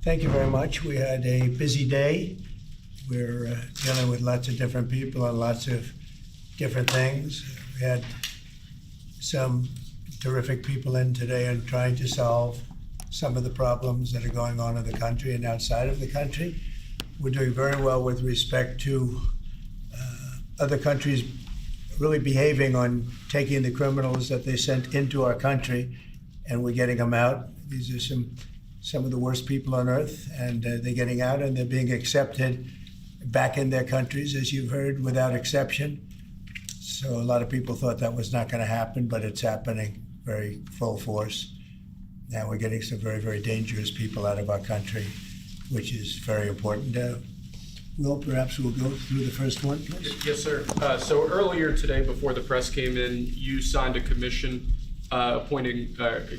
Thank you very much. We had a busy day. We're dealing with lots of different people on lots of different things. We had some terrific people in today and trying to solve some of the problems that are going on in the country and outside of the country. We're doing very well with respect to other countries really behaving on taking the criminals that they sent into our country, and we're getting them out. These are some of the worst people on earth, and they're getting out and they're being accepted back in their countries, as you've heard, without exception. So a lot of people thought that was not going to happen, but it's happening very full force. Now we're getting some very, very dangerous people out of our country, which is very important. Will, perhaps we'll go through the first one, please. Yes, sir. So earlier today, before the press came in, you signed a commission appointing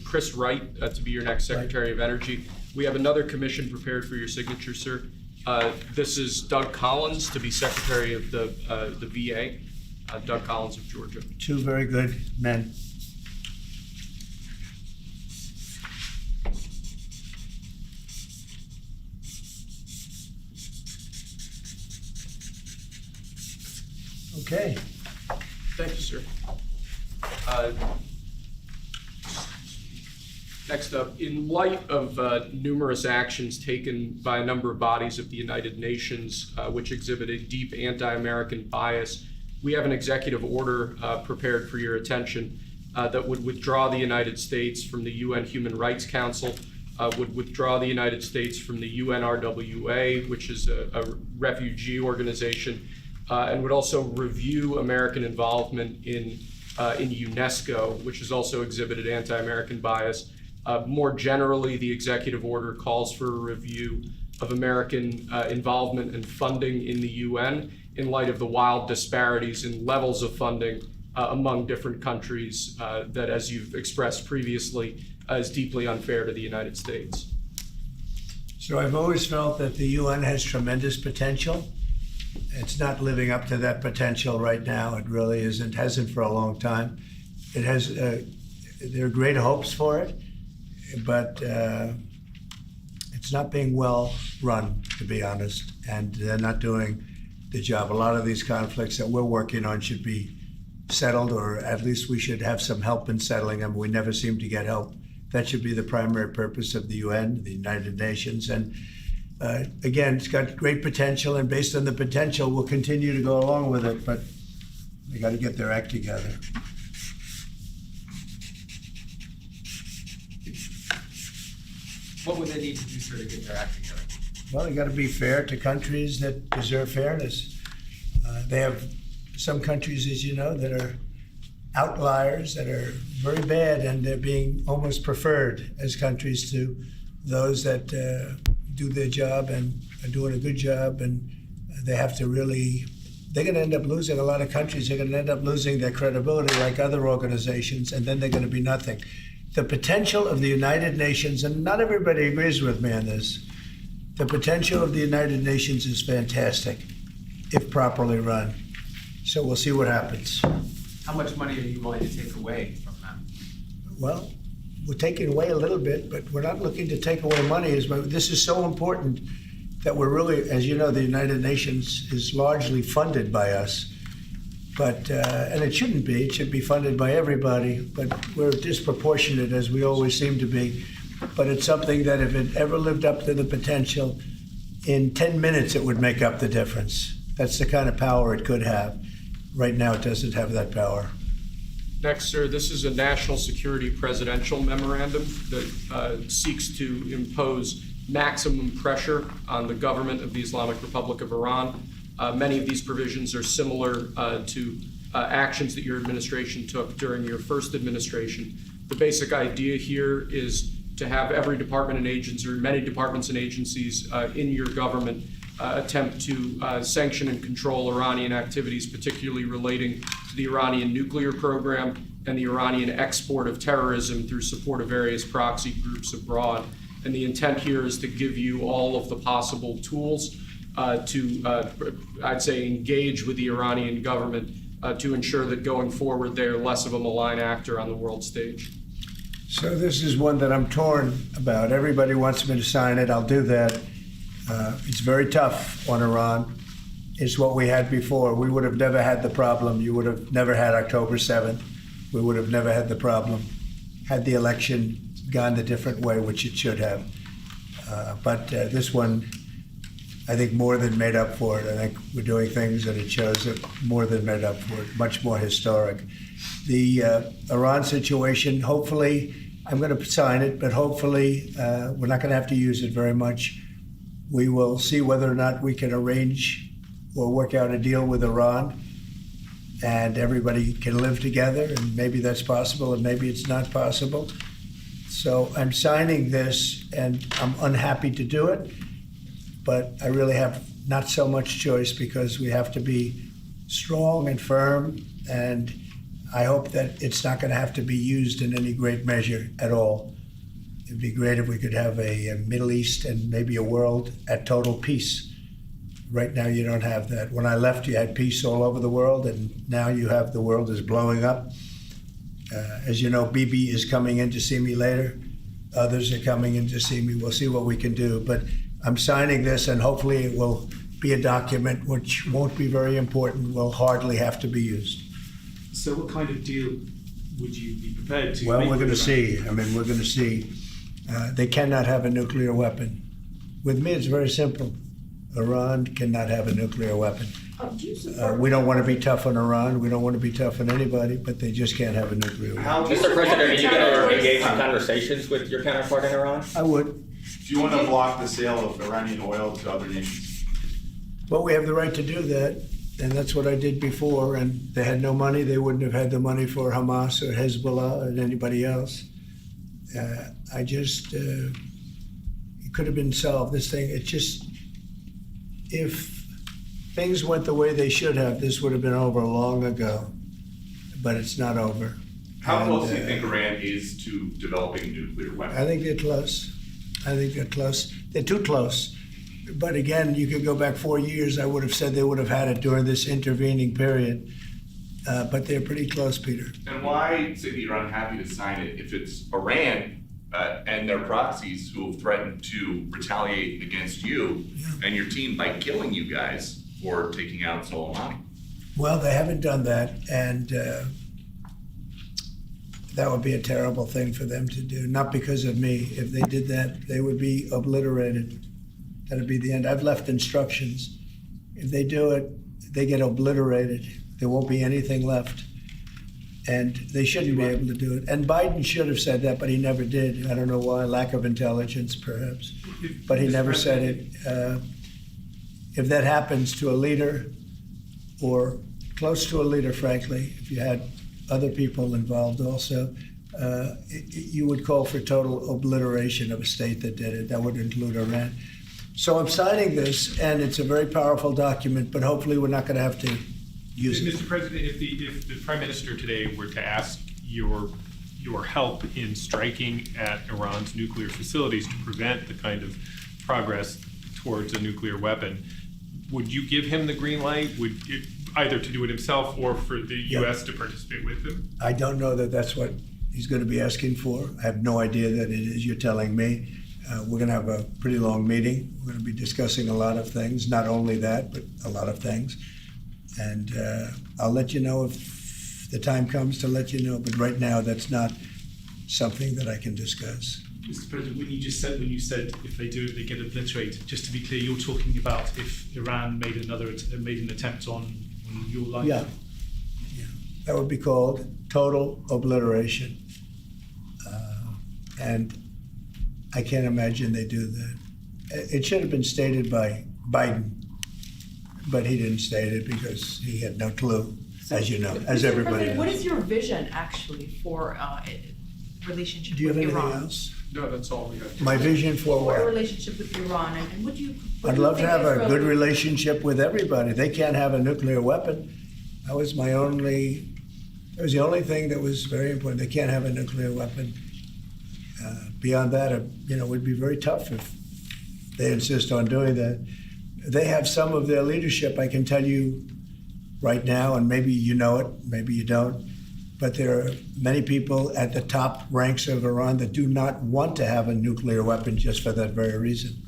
Chris Wright to be your next Secretary of Energy. We have another commission prepared for your signature, sir. This is Doug Collins to be Secretary of the VA, Doug Collins of Georgia. Two very good men. Okay. Thank you, sir. Next up, in light of numerous actions taken by a number of bodies of the United Nations, which exhibit a deep anti-American bias, we have an executive order prepared for your attention that would withdraw the United States from the UN Human Rights Council, would withdraw the United States from the UNRWA, which is a refugee organization, and would also review American involvement in UNESCO, which has also exhibited anti-American bias. More generally, the executive order calls for a review of American involvement and funding in the UN in light of the wild disparities in levels of funding among different countries that, as you've expressed previously, is deeply unfair to the United States. So I've always felt that the UN has tremendous potential. It's not living up to that potential right now. It really isn't, hasn't for a long time. It has, there are great hopes for it, but it's not being well run, to be honest, and they're not doing the job. A lot of these conflicts that we're working on should be settled, or at least we should have some help in settling them. We never seem to get help. That should be the primary purpose of the UN, the United Nations. And again, it's got great potential, and based on the potential, we'll continue to go along with it, but they got to get their act together. What would they need to do, sir, to get their act together? Well, they got to be fair to countries that deserve fairness. They have some countries, as you know, that are outliers, that are very bad, and they're being almost preferred as countries to those that do their job and are doing a good job, and they have to really, they're going to end up losing, a lot of countries are going to end up losing their credibility like other organizations, and then they're going to be nothing. The potential of the United Nations, and not everybody agrees with me on this, the potential of the United Nations is fantastic if properly run. So we'll see what happens. How much money are you willing to take away from them? Well, we're taking away a little bit, but we're not looking to take away money. This is so important that we're really, as you know, the United Nations is largely funded by us. But, and it shouldn't be, it should be funded by everybody, but we're disproportionate, as we always seem to be. But it's something that if it ever lived up to the potential, in 10 minutes it would make up the difference. That's the kind of power it could have. Right now it doesn't have that power. Next, sir, this is a national security presidential memorandum that seeks to impose maximum pressure on the government of the Islamic Republic of Iran. Many of these provisions are similar to actions that your administration took during your first administration. The basic idea here is to have every department and agency, or many departments and agencies in your government attempt to sanction and control Iranian activities, particularly relating to the Iranian nuclear program and the Iranian export of terrorism through support of various proxy groups abroad. And the intent here is to give you all of the possible tools to, I'd say, engage with the Iranian government to ensure that going forward they're less of a malign actor on the world stage. So this is one that I'm torn about. Everybody wants me to sign it. I'll do that. It's very tough on Iran. It's what we had before. We would have never had the problem. You would have never had October 7th. We would have never had the problem had the election gone the different way, which it should have. But this one, I think, more than made up for it. I think we're doing things and it shows that more than made up for it, much more historic. The Iran situation, hopefully, I'm going to sign it, but hopefully we're not going to have to use it very much. We will see whether or not we can arrange or work out a deal with Iran and everybody can live together, and maybe that's possible and maybe it's not possible. So I'm signing this and I'm unhappy to do it, but I really have not so much choice because we have to be strong and firm, and I hope that it's not going to have to be used in any great measure at all. It'd be great if we could have a Middle East and maybe a world at total peace. Right now you don't have that. When I left, you had peace all over the world, and now you have the world is blowing up. As you know, Bibi is coming in to see me later. Others are coming in to see me. We'll see what we can do. But I'm signing this, and hopefully it will be a document which won't be very important, will hardly have to be used. So what kind of deal would you be prepared to Well, make we're going to with see. I mean, we're going to see. They cannot have a nuclear weapon. With me, it's very simple. Iran cannot have a nuclear weapon. We don't want to be tough on Iran. We don't want to be tough on anybody, but they just can't have a nuclear weapon. Mr. President, are you going to engage in conversations with your counterpart in Iran? I would. Do you want to block the sale of Iranian oil to other nations? Well, we have the right to do that, and that's what I did before, and they had no money. They wouldn't have had the money for Hamas or Hezbollah or anybody else. It could have been solved. This thing, if things went the way they should have, this would have been over long ago, but it's not over. How close do you think Iran is to developing a nuclear weapon? I think they're close. I think they're close. They're too close. But again, you could go back 4 years. I would have said they would have had it during this intervening period. But they're pretty close, Peter. And why say the Iran happy to sign it if it's Iran and their proxies who have threatened to retaliate against you and your team by killing you guys for taking out Soleimani? Well, they haven't done that, and that would be a terrible thing for them to do. Not because of me. If they did that, they would be obliterated. That'd be the end. I've left instructions. If they do it, they get obliterated. There won't be anything left. And they shouldn't be able to do it. And Biden should have said that, but he never did. I don't know why, lack of intelligence perhaps. But he never said it. If that happens to a leader, or close to a leader, frankly, if you had other people involved also, you would call for total obliteration of a state that did it. That would include Iran. So I'm signing this, and it's a very powerful document, but hopefully we're not going to have to use it. Mr. President, if the Prime Minister today were to ask your help in striking at Iran's nuclear facilities to prevent the kind of progress towards a nuclear weapon, would you give him the green light? Either to do it himself or for the U.S. to participate with him? I don't know that that's what he's going to be asking for. I have no idea that it is. You're telling me. We're going to have a pretty long meeting. We're going to be discussing a lot of things, not only that, but a lot of things. And I'll let you know if the time comes to let you know. But right now, that's not something that I can discuss. Mr. President, when you said if they do it, they get obliterated. Just to be clear, you're talking about if Iran made an attempt on your life. Yeah, that would be called total obliteration. And I can't imagine they do that. It should have been stated by Biden, but he didn't state it because he had no clue, as you know, as everybody knows. What is your vision actually for relationship Do you have with anything Iran? else? No, that's all we have. My vision for For a what? relationship with Iran, and what do you? I'd love to have a good relationship with everybody. They can't have a nuclear weapon. That was the only thing that was very important. They can't have a nuclear weapon. Beyond that, it would be very tough if they insist on doing that. They have some of their leadership, I can tell you right now, and maybe you know it, maybe you don't, but there are many people at the top ranks of Iran that do not want to have a nuclear weapon just for that very reason.